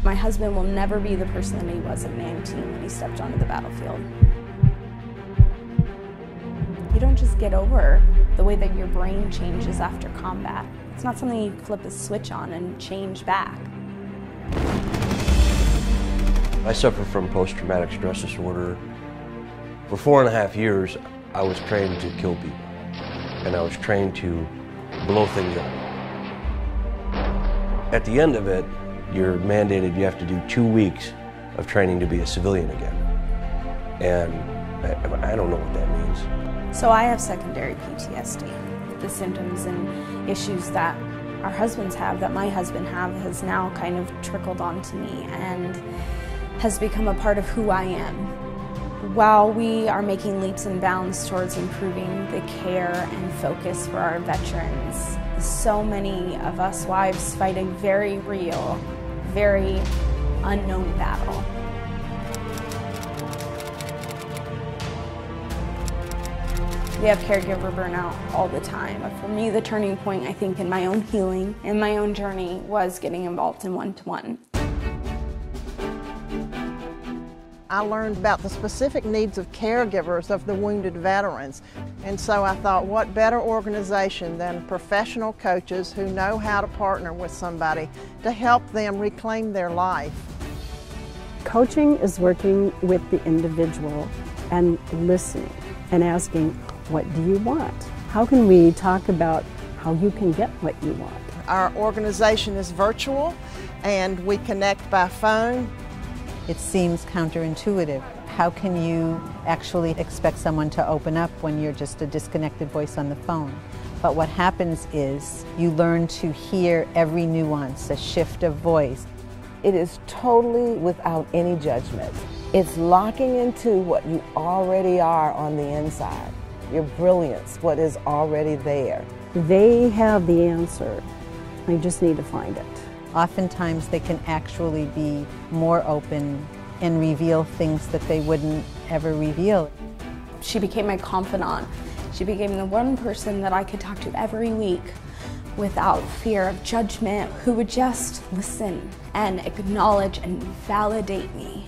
My husband will never be the person that he was at 19 when he stepped onto the battlefield. You don't just get over the way that your brain changes after combat. It's not something you flip a switch on and change back. I suffer from post-traumatic stress disorder. For 4.5 years, I was trained to kill people, and I was trained to blow things up. At the end of it, you're mandated you have to do 2 weeks of training to be a civilian again. And I don't know what that means. So I have secondary PTSD. The symptoms and issues that our husbands have, that my husband has now kind of trickled onto me and has become a part of who I am. While we are making leaps and bounds towards improving the care and focus for our veterans, so many of us wives fight a very real, very unknown battle. We have caregiver burnout all the time. But for me, the turning point, I think, in my own healing and my own journey was getting involved in OneToOne. I learned about the specific needs of caregivers of the wounded veterans. And so I thought, what better organization than professional coaches who know how to partner with somebody to help them reclaim their life. Coaching is working with the individual and listening and asking, what do you want? How can we talk about how you can get what you want? Our organization is virtual and we connect by phone. It seems counterintuitive. How can you actually expect someone to open up when you're just a disconnected voice on the phone? But what happens is you learn to hear every nuance, a shift of voice. It is totally without any judgment. It's locking into what you already are on the inside, your brilliance, what is already there. They have the answer. They just need to find it. Oftentimes they can actually be more open and reveal things that they wouldn't ever reveal. She became my confidant. She became the one person that I could talk to every week without fear of judgment, who would just listen and acknowledge and validate me.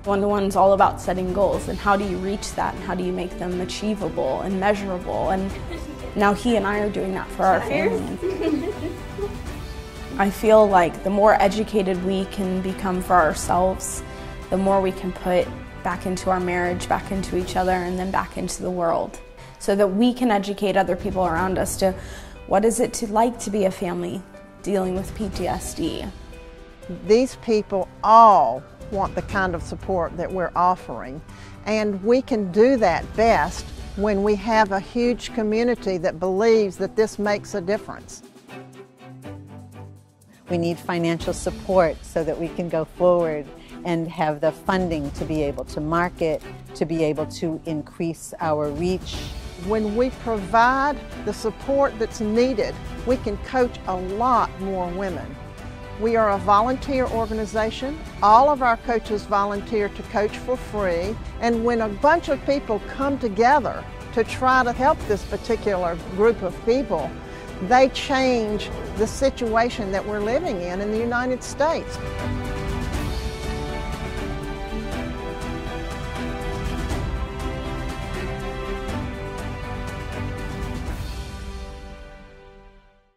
OneToOne's all about setting goals and how do you reach that and how do you make them achievable and measurable, and now he and I are doing that for our family. I feel like the more educated we can become for ourselves, the more we can put back into our marriage, back into each other, and then back into the world, so that we can educate other people around us to what is it like to be a family dealing with PTSD. These people all want the kind of support that we're offering, and we can do that best when we have a huge community that believes that this makes a difference. We need financial support so that we can go forward and have the funding to be able to market, to be able to increase our reach. When we provide the support that's needed, we can coach a lot more women. We are a volunteer organization. All of our coaches volunteer to coach for free. And when a bunch of people come together to try to help this particular group of people, they change the situation that we're living in the United States.